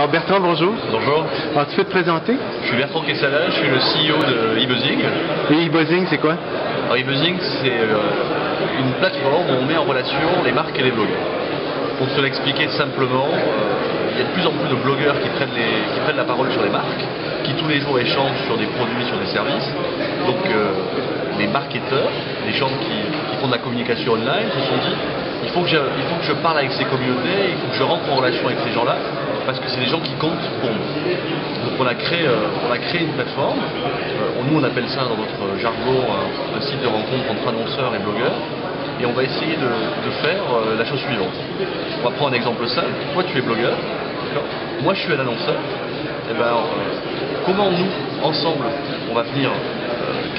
Alors Bertrand, bonjour. Bonjour, Alors tu peux te présenter? je suis Bertrand Quesada, je suis le CEO de eBuzzing. Et eBuzzing, c'est quoi? Alors eBuzzing, c'est une plateforme où on met en relation les marques et les blogueurs. Pour te l'expliquer simplement, il y a de plus en plus de blogueurs qui prennent la parole sur les marques, qui tous les jours échangent sur des produits, sur des services. Donc les marketeurs, les gens qui font de la communication online, se sont dit il faut que je parle avec ces communautés, il faut que je rentre en relation avec ces gens-là, parce que c'est des gens qui comptent pour nous. Donc on a créé une plateforme, nous on appelle ça dans notre jargon un site de rencontre entre annonceurs et blogueurs, et on va essayer de faire la chose suivante. On va prendre un exemple simple. Toi tu es blogueur, moi je suis un annonceur. Et ben, comment nous, ensemble, on va venir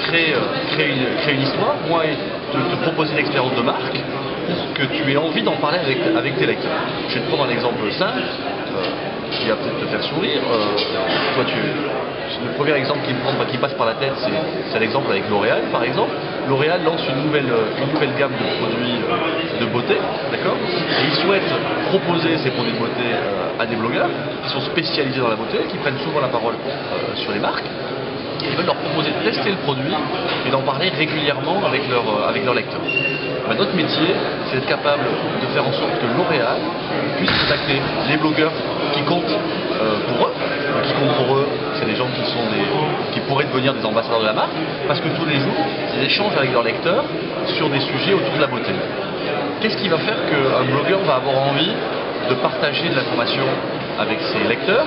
créer une histoire, moi te proposer une expérience de marque pour que tu aies envie d'en parler avec tes lecteurs. Je vais te prendre un exemple simple qui va peut-être te faire sourire. Le premier exemple qui passe par la tête, c'est l'exemple avec L'Oréal, par exemple. L'Oréal lance une nouvelle gamme de produits de beauté, d'accord? Et ils souhaitent proposer ces produits de beauté à des blogueurs qui sont spécialisés dans la beauté, qui prennent souvent la parole sur les marques. Ils veulent leur proposer de tester le produit et d'en parler régulièrement avec leurs lecteurs. Ben, notre métier, c'est d'être capable de faire en sorte que L'Oréal puisse contacter les blogueurs qui comptent pour eux. Qui comptent pour eux, c'est des gens qui pourraient devenir des ambassadeurs de la marque, parce que tous les jours, ils échangent avec leurs lecteurs sur des sujets autour de la beauté. Qu'est-ce qui va faire qu'un blogueur va avoir envie de partager de l'information avec ses lecteurs?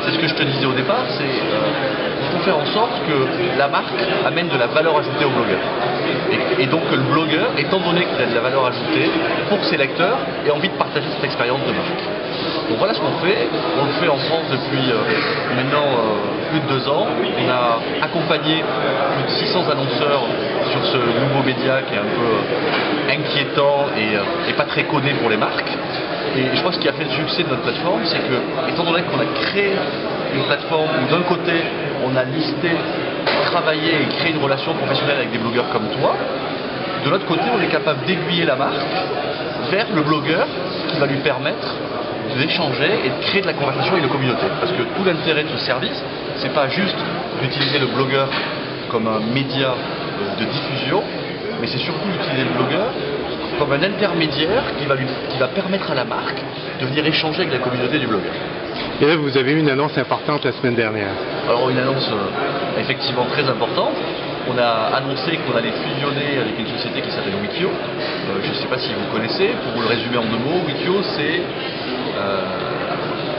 C'est ce que je te disais au départ, il faut faire en sorte que la marque amène de la valeur ajoutée au blogueur. Et donc que le blogueur, étant donné qu'il a de la valeur ajoutée pour ses lecteurs, ait envie de partager cette expérience de marque. Donc voilà ce qu'on fait. On le fait en France depuis maintenant plus de 2 ans. On a accompagné plus de 600 annonceurs sur ce nouveau média qui est un peu inquiétant et pas très codé pour les marques. Et je crois que ce qui a fait le succès de notre plateforme, c'est que, étant donné qu'on a créé une plateforme où d'un côté, on a listé, travaillé et créé une relation professionnelle avec des blogueurs comme toi, de l'autre côté, on est capable d'aiguiller la marque vers le blogueur qui va lui permettre d'échanger et de créer de la conversation avec la communauté. Parce que tout l'intérêt de ce service, c'est pas juste d'utiliser le blogueur comme un média de diffusion, mais c'est surtout d'utiliser le blogueur comme un intermédiaire qui va permettre à la marque de venir échanger avec la communauté du blogueur. Et là, vous avez eu une annonce importante la semaine dernière. Alors une annonce effectivement très importante. On a annoncé qu'on allait fusionner avec une société qui s'appelle Wikio. Je ne sais pas si vous connaissez. Pour vous le résumer en 2 mots, Wikio c'est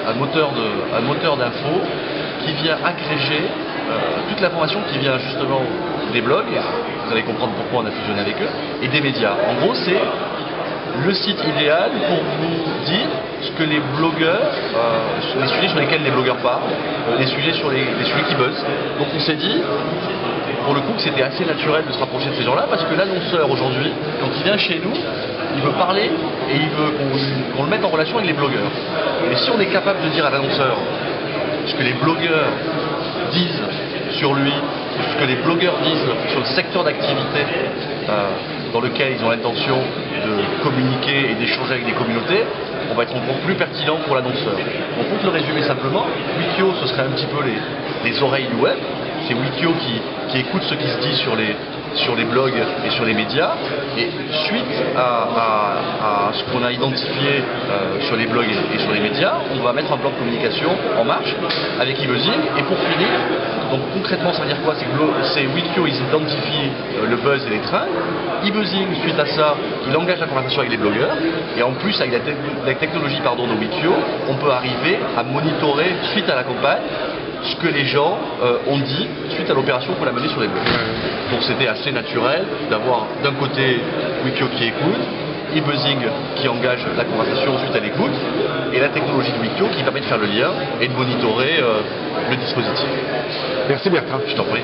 un moteur d'info qui vient agréger toute l'information qui vient justement des blogs, vous allez comprendre pourquoi on a fusionné avec eux, et des médias. En gros, c'est le site idéal pour vous dire ce que les blogueurs, les sujets sur lesquels les blogueurs parlent, les sujets qui buzzent. Donc on s'est dit, pour le coup, que c'était assez naturel de se rapprocher de ces gens-là, parce que l'annonceur aujourd'hui, quand il vient chez nous, il veut parler et il veut qu'on le mette en relation avec les blogueurs. Et si on est capable de dire à l'annonceur ce que les blogueurs disent sur lui, ce que les blogueurs disent sur le secteur d'activité dans lequel ils ont l'intention de communiquer et d'échanger avec des communautés, on va être encore plus pertinent pour l'annonceur. Donc pour te le résumer simplement, Wikio ce serait un petit peu les oreilles du web. C'est Wikio qui écoute ce qui se dit sur les blogs et sur les médias, et suite à ce qu'on a identifié sur les blogs et sur les médias, on va mettre un plan de communication en marche avec eBuzzing. Et pour finir, donc concrètement ça veut dire quoi? C'est Wikio, ils identifient le buzz et les trains. eBuzzing, suite à ça, il engage la conversation avec les blogueurs, et en plus avec la technologie de Wikio, on peut arriver à monitorer suite à la campagne ce que les gens ont dit suite à l'opération qu'on a menée sur les blogs. Donc c'était assez naturel d'avoir d'un côté Wikio qui écoute, eBuzzing qui engage la conversation suite à l'écoute, et la technologie de Wikio qui permet de faire le lien et de monitorer le dispositif. Merci Bertrand. Je t'en prie.